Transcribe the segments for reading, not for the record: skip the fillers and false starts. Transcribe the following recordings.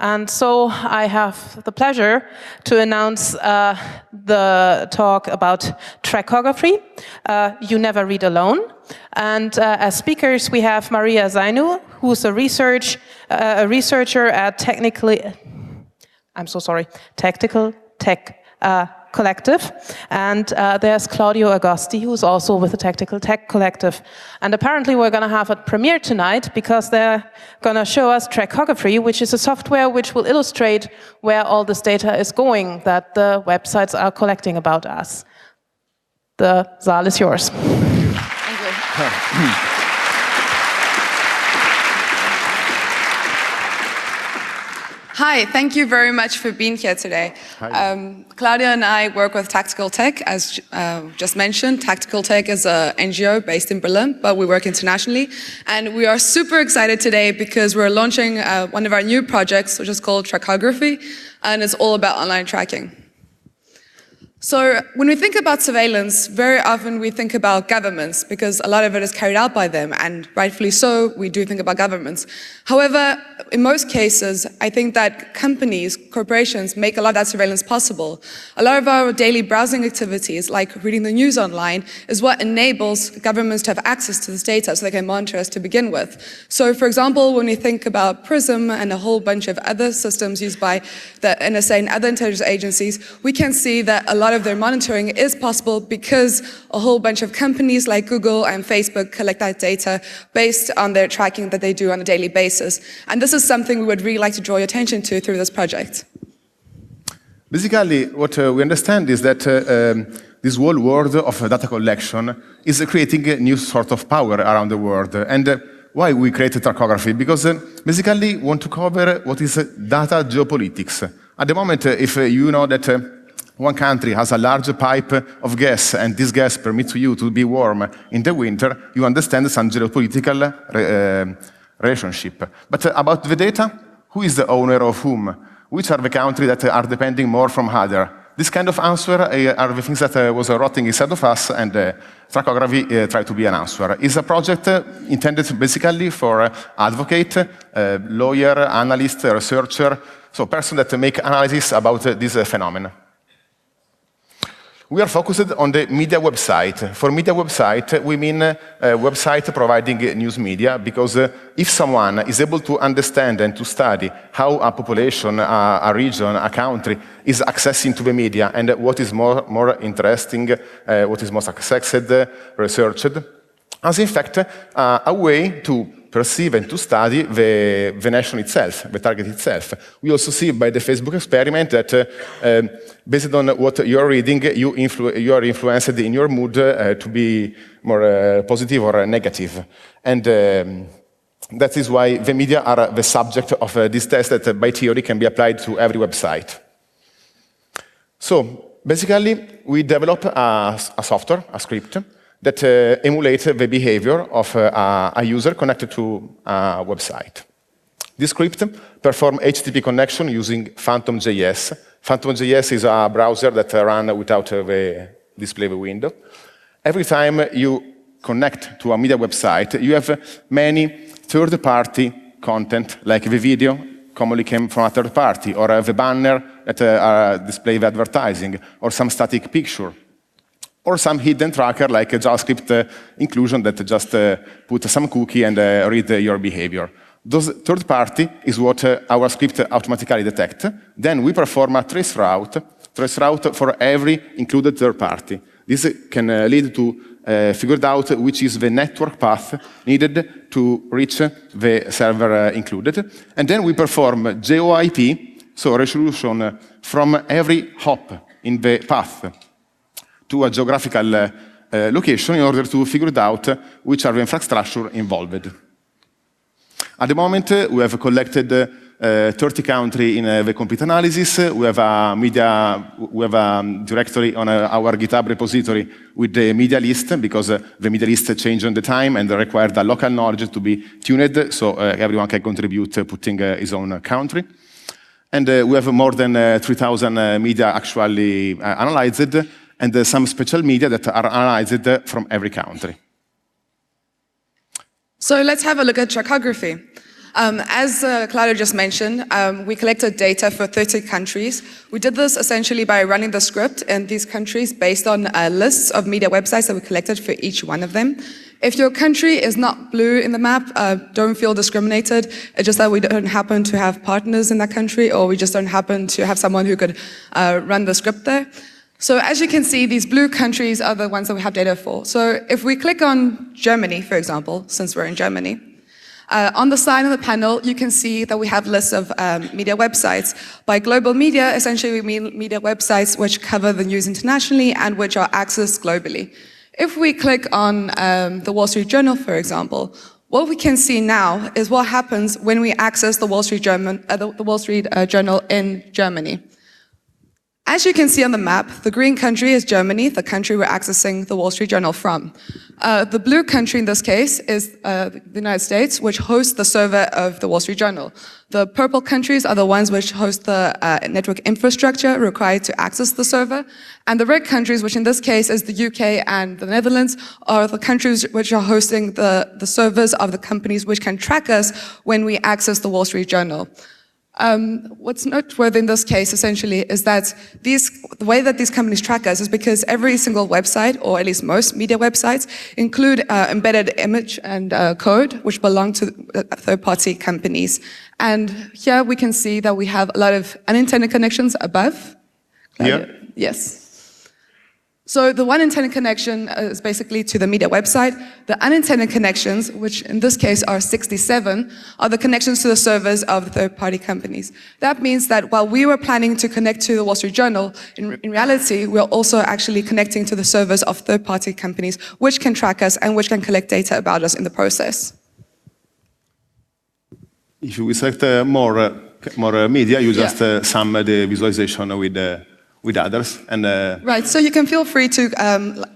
And so I have the pleasure to announce the talk about Trackography, You Never Read Alone. And as speakers, we have Maria Zainu, who's a researcher at Tactical Tech Collective, and there's Claudio Agosti, who's also with the Tactical Tech Collective. And apparently we're going to have a premiere tonight because they're going to show us Trackography, which is a software which will illustrate where all this data is going that the websites are collecting about us. The Saal is yours. Thank you. Hi, thank you very much for being here today. Claudia and I work with Tactical Tech, as just mentioned. Tactical Tech is an NGO based in Berlin, but we work internationally. And we are super excited today because we're launching one of our new projects, which is called Trackography, and it's all about online tracking. So when we think about surveillance, very often we think about governments because a lot of it is carried out by them, and rightfully so, we do think about governments. However, in most cases, I think that companies, corporations make a lot of that surveillance possible. A lot of our daily browsing activities, like reading the news online, is what enables governments to have access to this data so they can monitor us to begin with. So for example, when we think about PRISM and a whole bunch of other systems used by the NSA and other intelligence agencies, we can see that a lot of their monitoring is possible because a whole bunch of companies like Google and Facebook collect that data based on their tracking that they do on a daily basis. And this is something we would really like to draw your attention to through this project. Basically, what we understand is that this whole world of data collection is creating a new sort of power around the world. And why we created Trackography? Because basically we want to cover what is data geopolitics. At the moment, if you know that one country has a large pipe of gas, and this gas permits you to be warm in the winter, you understand some geopolitical relationship. But about the data, who is the owner of whom? Which are the countries that are depending more from other? This kind of answer are the things that was rotting inside of us, and Trackography tried to be an answer. It's a project intended basically for advocate, lawyer, analyst, researcher, so person that make analysis about this phenomenon. We are focused on the media website. For media website, we mean a website providing news media, because if someone is able to understand and to study how a population, a region, a country is accessing to the media, and what is more interesting, what is most accessed, researched, as in fact a way to perceive and to study the nation itself, the target itself. We also see by the Facebook experiment that based on what you're reading, you are influenced in your mood to be more positive or negative. And that is why the media are the subject of this test that by theory can be applied to every website. So basically, we develop a software, a script, that emulates the behavior of a user connected to a website. This script performs HTTP connection using Phantom.js. Phantom.js is a browser that runs without the display window. Every time you connect to a media website, you have many third-party content, like the video commonly came from a third party, or the banner that display the advertising, or some static picture, or some hidden tracker like a JavaScript inclusion that just put some cookie and read your behavior. Those third party is what our script automatically detects. Then we perform a trace route for every included third party. This can lead to figured out which is the network path needed to reach the server included. And then we perform GeoIP, so resolution from every hop in the path to a geographical location in order to figure out which are the infrastructure involved. At the moment, we have collected 30 countries in the complete analysis. We have a directory on our GitHub repository with the media list, because the media list changed on the time and required a local knowledge to be tuned, so everyone can contribute putting his own country. And we have more than 3,000 media actually analyzed, and some special media that are analyzed from every country. So let's have a look at Trackography. As Claudio just mentioned, we collected data for 30 countries. We did this essentially by running the script in these countries based on lists of media websites that we collected for each one of them. If your country is not blue in the map, don't feel discriminated. It's just that we don't happen to have partners in that country, or we just don't happen to have someone who could run the script there. So as you can see, these blue countries are the ones that we have data for. So if we click on Germany, for example, since we're in Germany, on the side of the panel, you can see that we have lists of media websites. By global media, essentially we mean media websites which cover the news internationally and which are accessed globally. If we click on the Wall Street Journal, for example, what we can see now is what happens when we access the Wall Street Journal in Germany. As you can see on the map, the green country is Germany, the country we're accessing the Wall Street Journal from. The blue country in this case is the United States, which hosts the server of the Wall Street Journal. The purple countries are the ones which host the network infrastructure required to access the server. And the red countries, which in this case is the UK and the Netherlands, are the countries which are hosting the servers of the companies which can track us when we access the Wall Street Journal. What's noteworthy in this case, essentially, is that the way that these companies track us is because every single website, or at least most media websites, include embedded image and code, which belong to third-party companies. And here we can see that we have a lot of unintended connections above. Yeah. Yes. So the one intended connection is basically to the media website. The unintended connections, which in this case are 67, are the connections to the servers of the third-party companies. That means that while we were planning to connect to the Wall Street Journal, in reality, we're also actually connecting to the servers of third-party companies, which can track us and which can collect data about us in the process. If we select more media, you just sum the visualization with others. And right, so you can feel free to,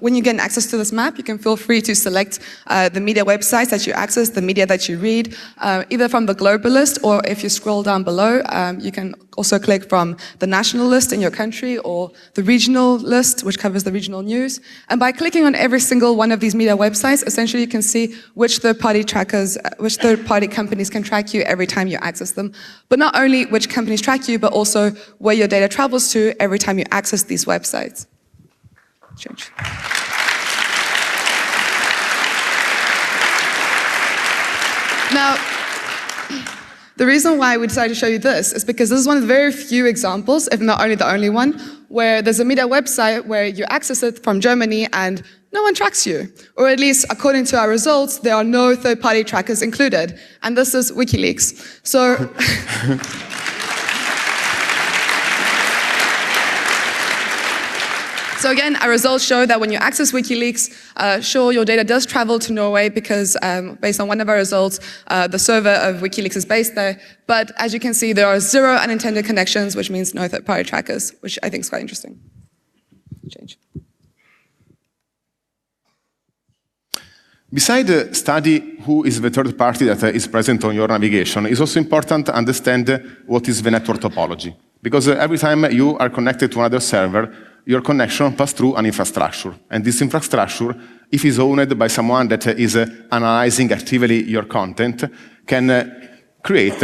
when you get access to this map, you can feel free to select the media websites that you access, the media that you read, either from the global list, or if you scroll down below, you can also click from the national list in your country, or the regional list, which covers the regional news. And by clicking on every single one of these media websites, essentially you can see which third-party companies can track you every time you access them. But not only which companies track you, but also where your data travels to every time you access these websites. Change. Now, the reason why we decided to show you this is because this is one of the very few examples, if not only the only one, where there's a media website where you access it from Germany and no one tracks you. Or at least, according to our results, there are no third-party trackers included. And this is WikiLeaks. So... So again, our results show that when you access WikiLeaks, sure, your data does travel to Norway because based on one of our results, the server of WikiLeaks is based there. But as you can see, there are 0 unintended connections, which means no third-party trackers, which I think is quite interesting. Change. Besides study who is the third party that is present on your navigation, it's also important to understand what is the network topology. Because every time you are connected to another server, your connection passes through an infrastructure. And this infrastructure, if it's owned by someone that is analyzing actively your content, can create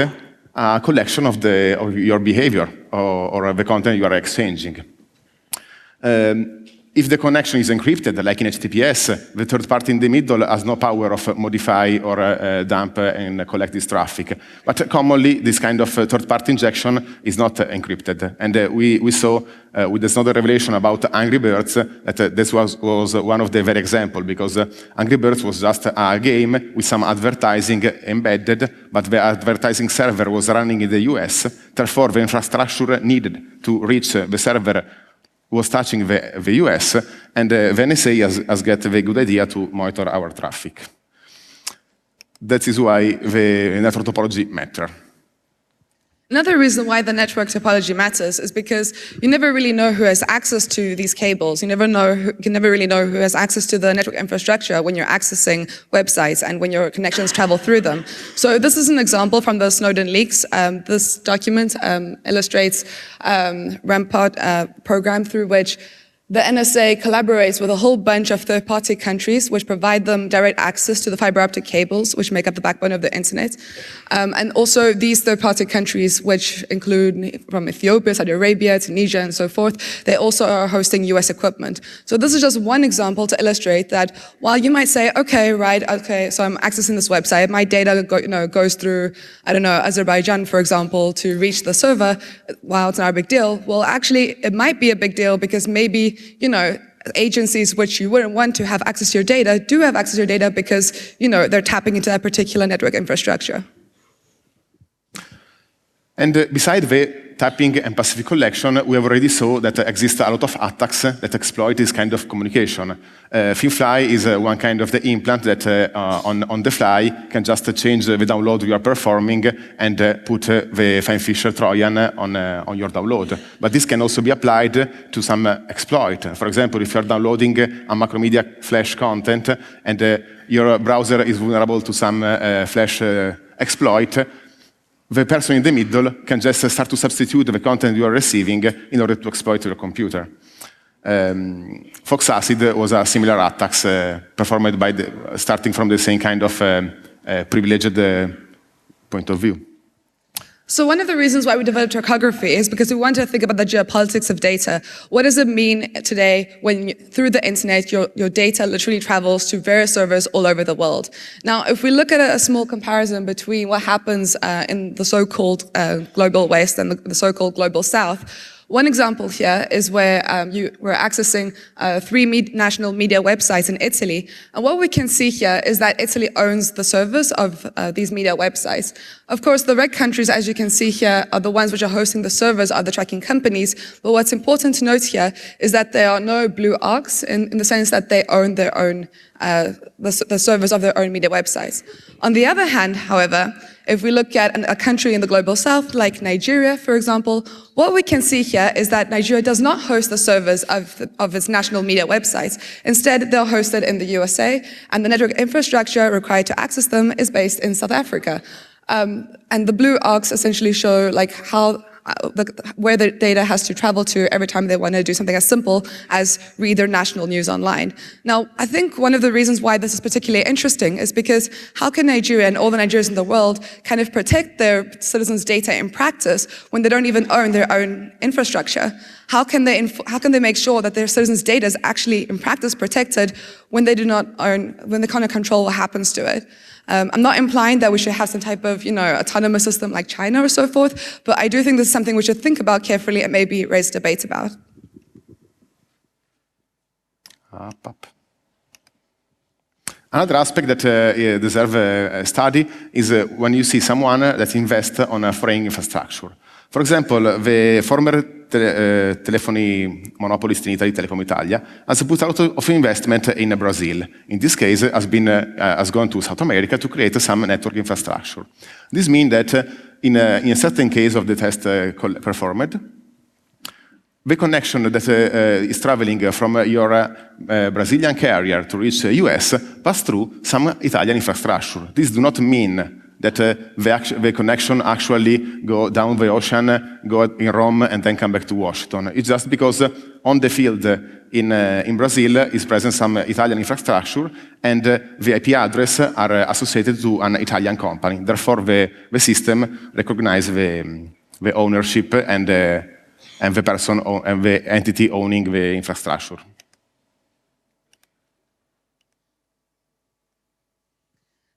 a collection of your behavior or the content you are exchanging. If the connection is encrypted, like in HTTPS, the third party in the middle has no power of modify or dump and collect this traffic. But commonly, this kind of third-party injection is not encrypted. And we saw with the Snowden revelation about Angry Birds that this was one of the very examples, because Angry Birds was just a game with some advertising embedded, but the advertising server was running in the US. Therefore, the infrastructure needed to reach the server was touching the US, and the NSA has got the good idea to monitor our traffic. That is why the network topology matters. Another reason why the network topology matters is because you never really know who has access to these cables. You never really know who has access to the network infrastructure when you're accessing websites and when your connections travel through them. So this is an example from the Snowden leaks. This document illustrates Rampart program through which The NSA collaborates with a whole bunch of third-party countries which provide them direct access to the fiber optic cables which make up the backbone of the internet. And also these third-party countries, which include from Ethiopia, Saudi Arabia, Tunisia, and so forth, they also are hosting US equipment. So this is just one example to illustrate that while you might say, okay, so I'm accessing this website, my data goes through, I don't know, Azerbaijan, for example, to reach the server, wow, it's not a big deal. Well, actually, it might be a big deal because maybe agencies which you wouldn't want to have access to your data do have access to your data because, they're tapping into that particular network infrastructure. And beside the tapping and passive collection, we have already saw that exists a lot of attacks that exploit this kind of communication. FinFly is one kind of the implant that on the fly can just change the download you are performing and put the fine fisher Trojan on your download. But this can also be applied to some exploit. For example, if you are downloading a Macromedia Flash content and your browser is vulnerable to some Flash exploit, the person in the middle can just start to substitute the content you are receiving in order to exploit your computer. Fox Acid was a similar attack performed by starting from the same kind of privileged point of view. So one of the reasons why we developed Trackography is because we want to think about the geopolitics of data. What does it mean today when through the internet your data literally travels to various servers all over the world? Now, if we look at a small comparison between what happens in the so-called global West and the so-called global South, one example here is where we're accessing three national media websites in Italy. And what we can see here is that Italy owns the servers of these media websites. Of course, the red countries, as you can see here, are the ones which are hosting the servers, are the tracking companies. But what's important to note here is that there are no blue arcs in the sense that they own their own, the servers of their own media websites. On the other hand, however, if we look at a country in the global south, like Nigeria, for example, what we can see here is that Nigeria does not host the servers of its national media websites. Instead, they're hosted in the USA, and the network infrastructure required to access them is based in South Africa. And the blue arcs essentially show where the data has to travel to every time they want to do something as simple as read their national news online. Now, I think one of the reasons why this is particularly interesting is because how can Nigeria and all the Nigerians in the world kind of protect their citizens' data in practice when they don't even own their own infrastructure? How can they make sure that their citizens' data is actually in practice protected when they can't control what happens to it? I'm not implying that we should have some type of, autonomous system like China or so forth, but I do think this is something we should think about carefully and maybe raise debate about. Another aspect that deserves a study is when you see someone that invests on a foreign infrastructure. For example, the former telephony monopolist in Italy, Telecom Italia, has put a lot of investment in Brazil. In this case, has gone to South America to create some network infrastructure. This means that in a certain case of the test performed, the connection that is traveling from your Brazilian carrier to reach the US pass through some Italian infrastructure. This does not mean that the connection actually go down the ocean, go in Rome, and then come back to Washington. It's just because on the field in Brazil is present some Italian infrastructure, and the IP address are associated to an Italian company. Therefore, the system recognizes the ownership and the person and the entity owning the infrastructure.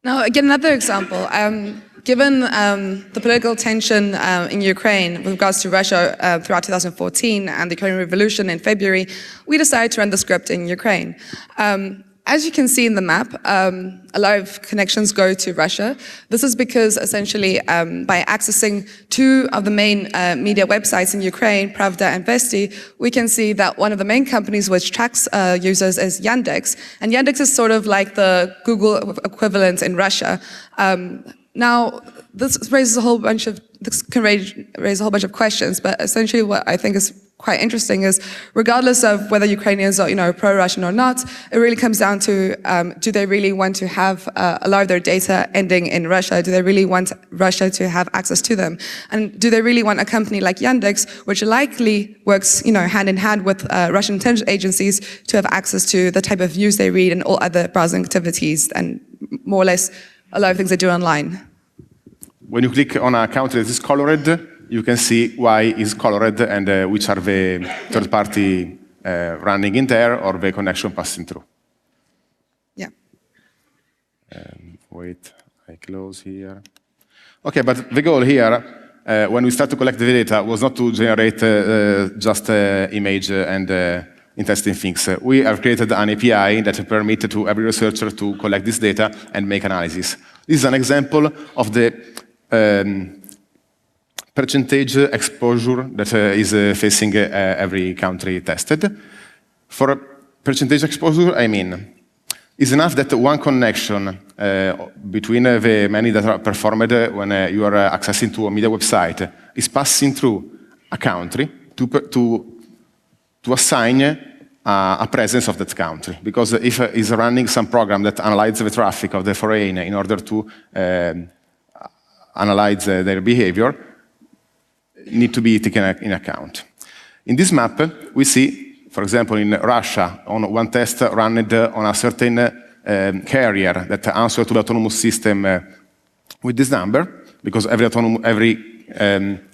Now, again, another example. Given the political tension in Ukraine with regards to Russia throughout 2014 and the Ukrainian Revolution in February, we decided to run the script in Ukraine. As you can see in the map, a lot of connections go to Russia. This is because, essentially, by accessing two of the main media websites in Ukraine, Pravda and Vesti, we can see that one of the main companies which tracks users is Yandex. And Yandex is sort of like the Google equivalent in Russia. Now, this can raise a whole bunch of questions, but essentially what I think is quite interesting is, regardless of whether Ukrainians are pro-Russian or not, it really comes down to do they really want to have a lot of their data ending in Russia? Do they really want Russia to have access to them? And do they really want a company like Yandex, which likely works hand in hand with Russian intelligence agencies, to have access to the type of news they read and all other browsing activities and more or less a lot of things they do online? When you click on a country that is colored, you can see why it's colored and which are the third party running in there or the connection passing through. Yeah. Wait, I close here. Okay, but the goal here, when we start to collect the data, was not to generate just image and interesting things. We have created an API that permits to every researcher to collect this data and make analysis. This is an example of the percentage exposure that is facing every country tested. For percentage exposure, I mean, it's enough that one connection between the many that are performed when you are accessing to a media website is passing through a country to assign a presence of that country. Because if it's running some program that analyzes the traffic of the foreign in order to analyze their behavior, need to be taken in account. In this map, we see, for example, in Russia, on one test run on a certain carrier that answers to the autonomous system with this number, because every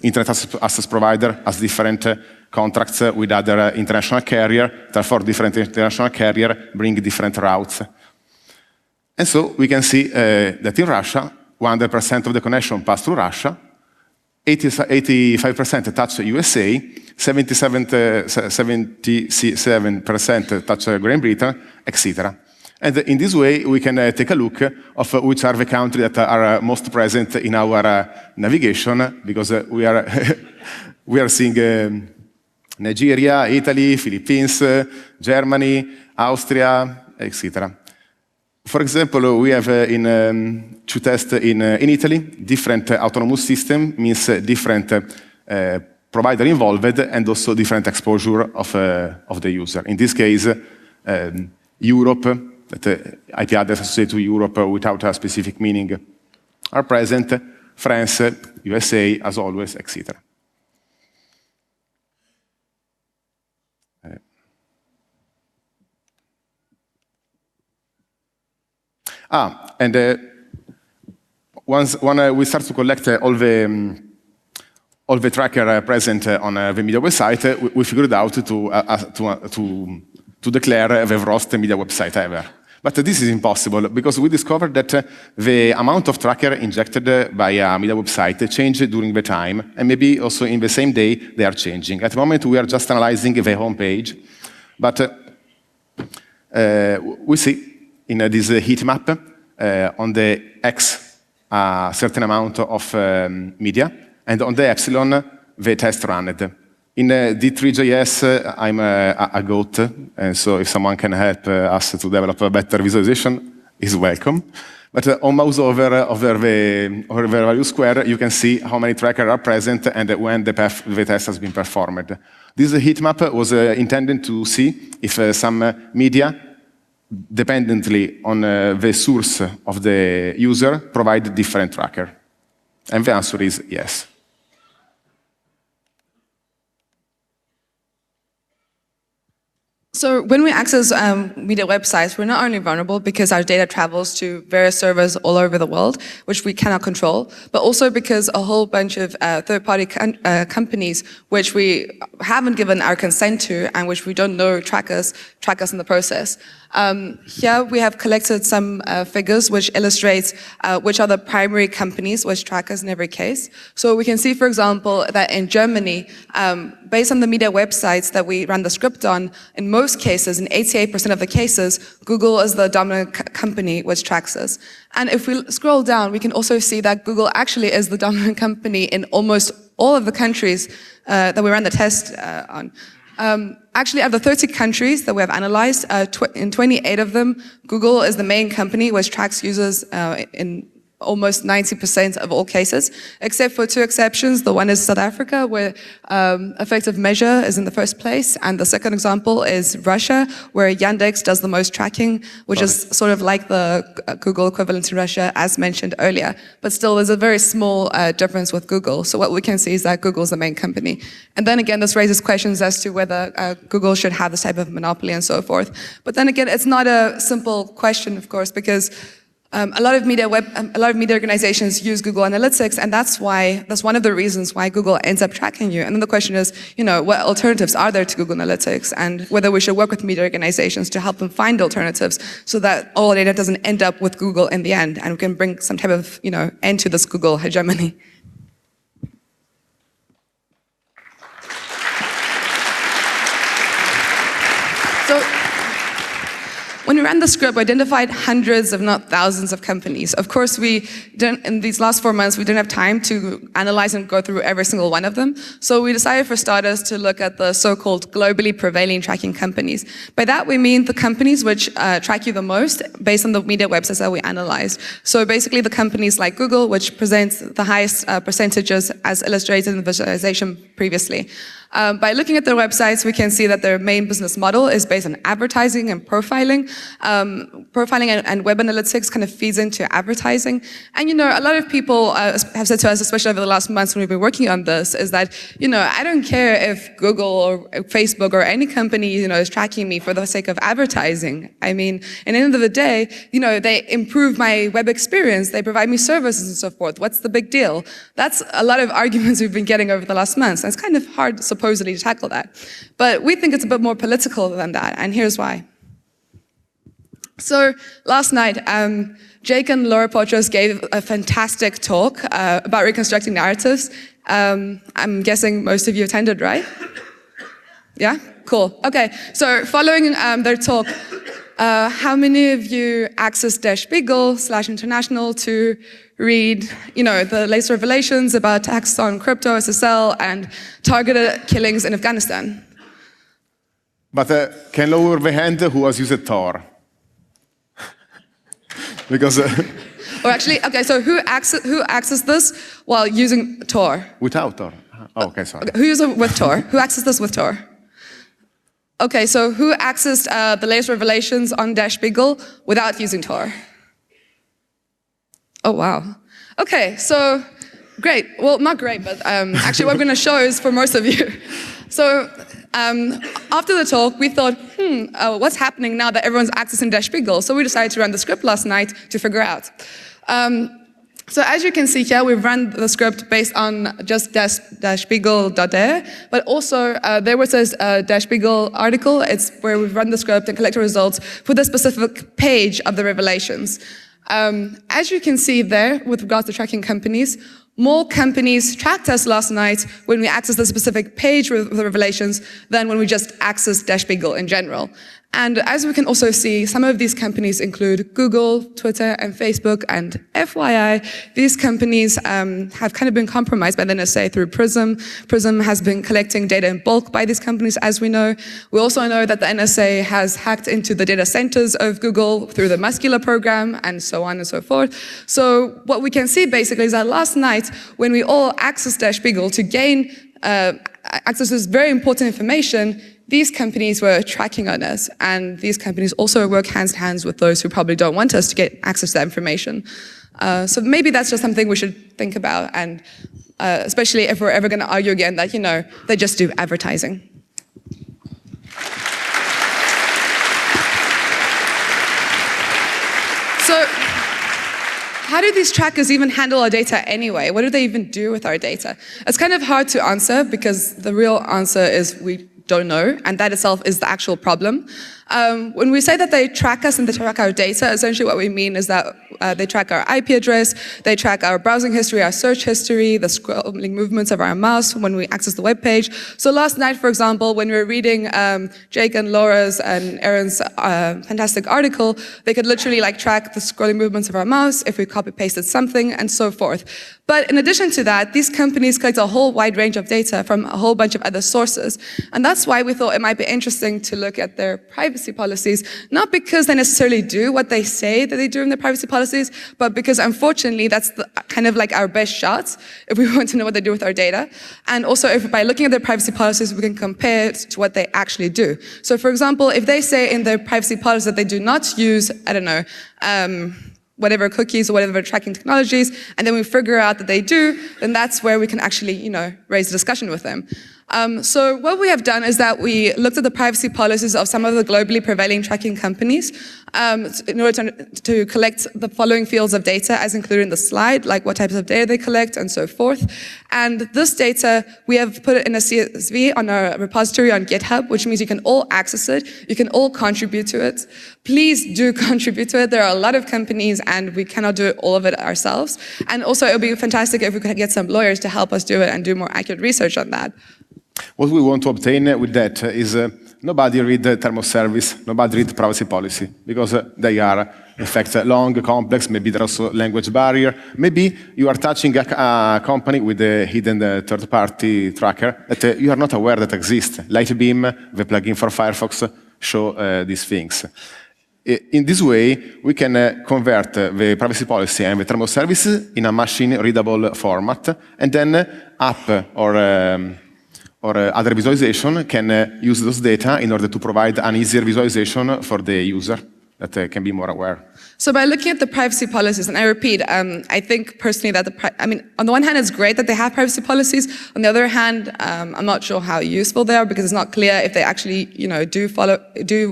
internet access provider has different contracts with other international carrier. Therefore, different international carrier bring different routes. And so we can see that in Russia, 100% of the connection pass through Russia, 85% touch USA, 77% touch Great Britain, etc. And in this way, we can take a look of which are the countries that are most present in our navigation, because we are we are seeing Nigeria, Italy, Philippines, Germany, Austria, etc. For example, we have to test in Italy, different autonomous system means different provider involved and also different exposure of the user. In this case, Europe, that IP address associated to Europe without a specific meaning are present, France, USA, as always, etc. And when we start to collect all the tracker present on the media website, we figured out to declare the worst media website ever. But this is impossible, because we discovered that the amount of tracker injected by a media website changed during the time, and maybe also in the same day they are changing. At the moment, we are just analyzing the home page, but we see in this heat map on the X a certain amount of media, and on the epsilon the test runned. In D3.js, I'm a goat, and so if someone can help us to develop a better visualization, is welcome. But on mouse over the value square, you can see how many trackers are present and when the test has been performed. This heat map was intended to see if some media, dependently on the source of the user, provide different tracker. And the answer is yes. So when we access media websites, we're not only vulnerable because our data travels to various servers all over the world, which we cannot control, but also because a whole bunch of third-party companies, which we haven't given our consent to and which we don't know track us in the process. Here we have collected some figures which illustrate which are the primary companies which track us in every case. So we can see, for example, that in Germany, based on the media websites that we ran the script on, in most cases, in 88% of the cases, Google is the dominant company which tracks us. And if we scroll down, we can also see that Google actually is the dominant company in almost all of the countries that we ran the test on. Actually, out of the 30 countries that we have analyzed, in 28 of them, Google is the main company which tracks users in almost 90% of all cases, except for 2 exceptions. The one is South Africa, where effective measure is in the first place, and the second example is Russia, where Yandex does the most tracking, which is sort of like the Google equivalent to Russia, as mentioned earlier. But still, there's a very small difference with Google. So what we can see is that Google is the main company. And then again, this raises questions as to whether Google should have this type of monopoly and so forth. But then again, it's not a simple question, of course, because a lot of media organizations use Google Analytics, and that's one of the reasons why Google ends up tracking you. And then the question is, what alternatives are there to Google Analytics, and whether we should work with media organizations to help them find alternatives so that all data doesn't end up with Google in the end, and we can bring some type of, end to this Google hegemony. So, when we ran the script, we identified hundreds, if not thousands, of companies. Of course, in these last 4 months, we didn't have time to analyze and go through every single one of them. So we decided, for starters, to look at the so-called globally prevailing tracking companies. By that, we mean the companies which track you the most based on the media websites that we analyzed. So basically, the companies like Google, which presents the highest percentages, as illustrated in the visualization previously. By looking at their websites, we can see that their main business model is based on advertising and profiling. Profiling and web analytics kind of feeds into advertising. And a lot of people have said to us, especially over the last months when we've been working on this, is that, I don't care if Google or Facebook or any company, is tracking me for the sake of advertising. I mean, at the end of the day, they improve my web experience, they provide me services and so forth. What's the big deal? That's a lot of arguments we've been getting over the last months. And it's kind of hard, supposedly, to tackle that. But we think it's a bit more political than that, and here's why. So last night, Jake and Laura Potros gave a fantastic talk about reconstructing narratives. I'm guessing most of you attended, right? Yeah? Cool. Okay, so following their talk, how many of you accessed Der Spiegel/International to read, the latest revelations about attacks on crypto, SSL, and targeted killings in Afghanistan? But can lower the hand who has used Tor? Because or actually, okay, so who accessed this while using Tor? Without Tor. Oh, okay, sorry. Who used it with Tor? Who accessed this with Tor? Okay, so who accessed the latest revelations on Der Spiegel without using Tor? Oh, wow. Okay, so great. Well, not great, but actually what I'm going to show is for most of you. So after the talk, we thought, what's happening now that everyone's accessing Der Spiegel? So we decided to run the script last night to figure out. So as you can see here, we've run the script based on just Der Spiegel.de, but also there was this Der Spiegel article. It's where we've run the script and collected results for the specific page of the revelations. As you can see there, with regards to tracking companies, more companies tracked us last night when we accessed the specific page with the revelations than when we just accessed Der Spiegel in general. And as we can also see, some of these companies include Google, Twitter, and Facebook. And FYI, these companies have kind of been compromised by the NSA through PRISM. PRISM has been collecting data in bulk by these companies, as we know. We also know that the NSA has hacked into the data centers of Google through the Muscular program, and so on and so forth. So what we can see basically is that last night, when we all accessed Der Spiegel to gain access to this very important information, these companies were tracking on us, and these companies also work hand in hand with those who probably don't want us to get access to that information. So maybe that's just something we should think about, and especially if we're ever going to argue again that, they just do advertising. So how do these trackers even handle our data anyway? What do they even do with our data? It's kind of hard to answer, because the real answer is we don't know, and that itself is the actual problem. When we say that they track us and they track our data, essentially what we mean is that they track our IP address, they track our browsing history, our search history, the scrolling movements of our mouse when we access the web page. So last night, for example, when we were reading Jake and Laura's and Aaron's fantastic article, they could literally track the scrolling movements of our mouse if we copy-pasted something, and so forth. But in addition to that, these companies collect a whole wide range of data from a whole bunch of other sources. And that's why we thought it might be interesting to look at their privacy privacy policies, not because they necessarily do what they say that they do in their privacy policies, but because unfortunately that's kind of like our best shots if we want to know what they do with our data. And also if by looking at their privacy policies, we can compare it to what they actually do. So for example, if they say in their privacy policy that they do not use, I don't know, whatever cookies or whatever tracking technologies, and then we figure out that they do, then that's where we can actually, raise a discussion with them. So what we have done is that we looked at the privacy policies of some of the globally prevailing tracking companies in order to collect the following fields of data as included in the slide, like what types of data they collect and so forth. And this data, we have put it in a CSV on our repository on GitHub, which means you can all access it, you can all contribute to it. Please do contribute to it. There are a lot of companies and we cannot do all of it ourselves. And also it would be fantastic if we could get some lawyers to help us do it and do more accurate research on that. What we want to obtain with that is nobody read the term of service, nobody read privacy policy, because they are, in fact, long, complex, maybe there's also language barrier. Maybe you are touching a company with a hidden third-party tracker that you are not aware that exists. Lightbeam, the plugin for Firefox, show these things. In this way, we can convert the privacy policy and the term of service in a machine-readable format, and then app or other visualization can use those data in order to provide an easier visualization for the user that can be more aware. So by looking at the privacy policies, and I repeat, I think personally that on the one hand, it's great that they have privacy policies. On the other hand, I'm not sure how useful they are because it's not clear if they actually, do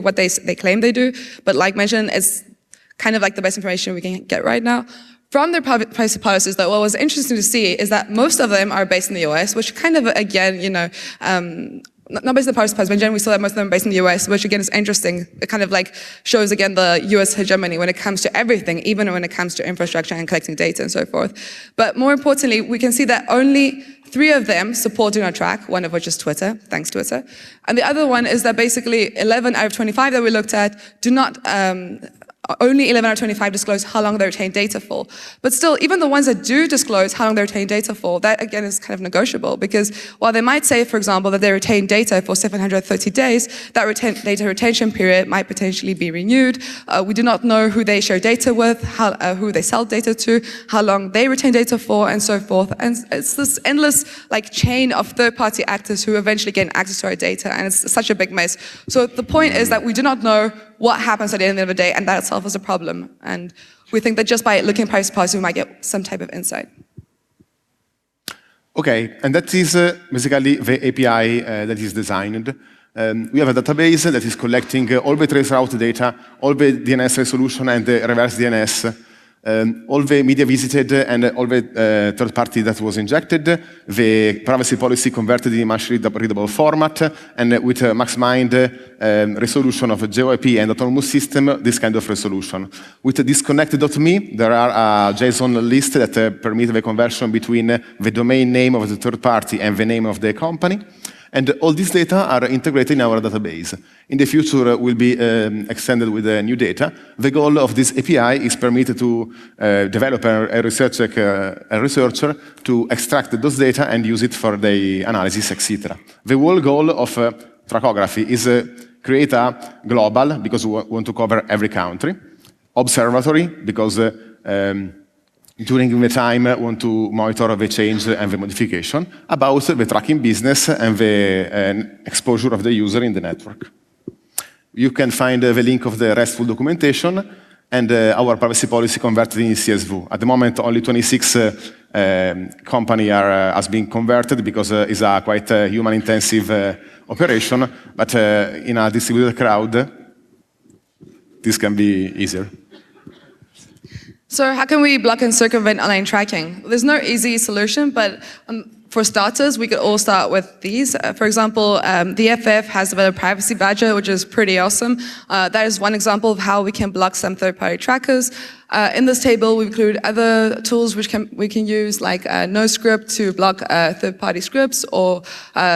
what they claim they do. But like mentioned, it's kind of like the best information we can get right now. From their privacy policies, though, what was interesting to see is that most of them are based in the US, which kind of, again, not based on the privacy policies, but in general, we saw that most of them are based in the US, which again is interesting. It kind of like shows, again, the US hegemony when it comes to everything, even when it comes to infrastructure and collecting data and so forth. But more importantly, we can see that only 3 of them support Do Not Track, one of which is Twitter, thanks Twitter. And the other one is that basically 11 out of 25 that we looked at do not only 11 out of 25 disclose how long they retain data for. But still, even the ones that do disclose how long they retain data for, that again is kind of negotiable because while they might say, for example, that they retain data for 730 days, that data retention period might potentially be renewed. We do not know who they share data with, who they sell data to, how long they retain data for, and so forth. And it's this endless chain of third-party actors who eventually gain access to our data, and it's such a big mess. So the point is that we do not know what happens at the end of the day, and that itself is a problem. And we think that just by looking at privacy policy, we might get some type of insight. Okay, and that is basically the API that is designed. We have a database that is collecting all the traceroute data, all the DNS resolution and the reverse DNS, all the media visited and all the third party that was injected, the privacy policy converted in much readable format, and with maximized resolution of a GeoIP and autonomous system, this kind of resolution. With disconnected.me, there are a JSON list that permit the conversion between the domain name of the third party and the name of the company. And all these data are integrated in our database. In the future, will be extended with new data. The goal of this API is permitted to develop a researcher to extract those data and use it for the analysis, etc. The whole goal of Trackography is create a global, because we want to cover every country, observatory, because during the time, I want to monitor the change and the modification about the tracking business and the exposure of the user in the network. You can find the link of the RESTful documentation and our privacy policy converted in CSV. At the moment, only 26 companies has been converted because it's a quite human-intensive operation, but in a distributed crowd, this can be easier. So how can we block and circumvent online tracking? There's no easy solution, but for starters, we could all start with these. For example, the FF has developed Privacy Badger, which is pretty awesome. That is one example of how we can block some third-party trackers. In this table, we include other tools which we can use, like NoScript to block third-party scripts, or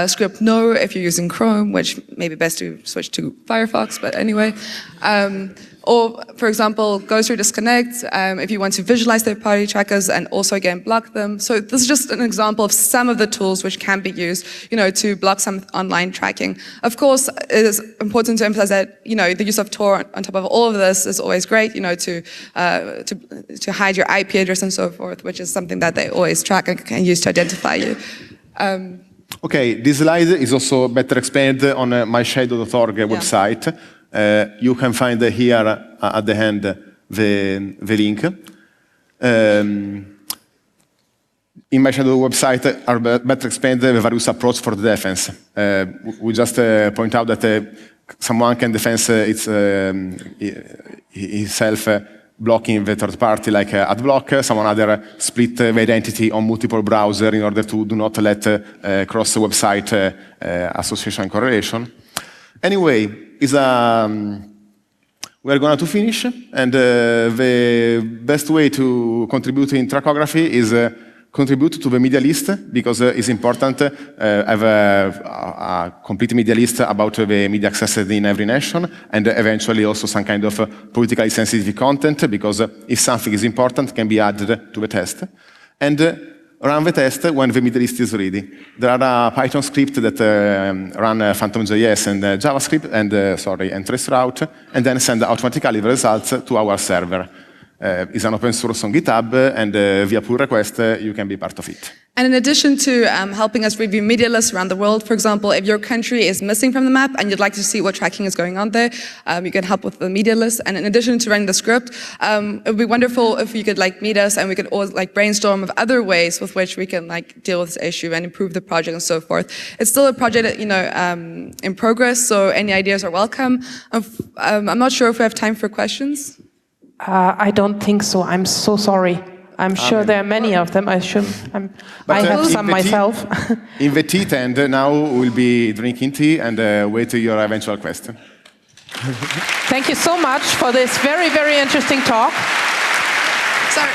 script no if you're using Chrome, which may be best to switch to Firefox, but anyway. Or, for example, go through disconnect if you want to visualize third-party trackers and also, again, block them. So this is just an example of some of the tools which can be used, to block some online tracking. Of course, it is important to emphasize that, the use of Tor on top of all of this is always great, to hide your IP address and so forth, which is something that they always track and can use to identify you. Okay, this slide is also better explained on myshadow.org website. You can find here at the end the link. In my shadow website are better explained the various approach for the defense. We just point out that someone can defend himself blocking the third party like AdBlock, someone other split the identity on multiple browsers in order to do not let cross-website association and correlation. Anyway, we are going to finish, and the best way to contribute in Trackography is contribute to the media list, because it's important to have a complete media list about the media accessed in every nation, and eventually also some kind of politically sensitive content, because if something is important, it can be added to the test. And run the test when the media list is ready. There are a Python script that run Phantom.js and JavaScript and traceroute, and then send automatically the results to our server. It's an open source on GitHub, and via pull request, you can be part of it. And in addition to helping us review media lists around the world, for example, if your country is missing from the map and you'd like to see what tracking is going on there, you can help with the media list. And in addition to running the script, it would be wonderful if you could meet us and we could always brainstorm of other ways with which we can deal with this issue and improve the project and so forth. It's still a project, in progress, so any ideas are welcome. I'm not sure if we have time for questions. I don't think so. I'm so sorry. I'm sure there are many of them. I have some myself. In the tea tent, now we'll be drinking tea and wait to your eventual question. Thank you so much for this very, very interesting talk. Sorry.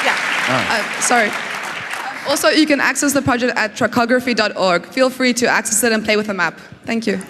Yeah. Sorry. Also, you can access the project at trackography.org. Feel free to access it and play with the map. Thank you.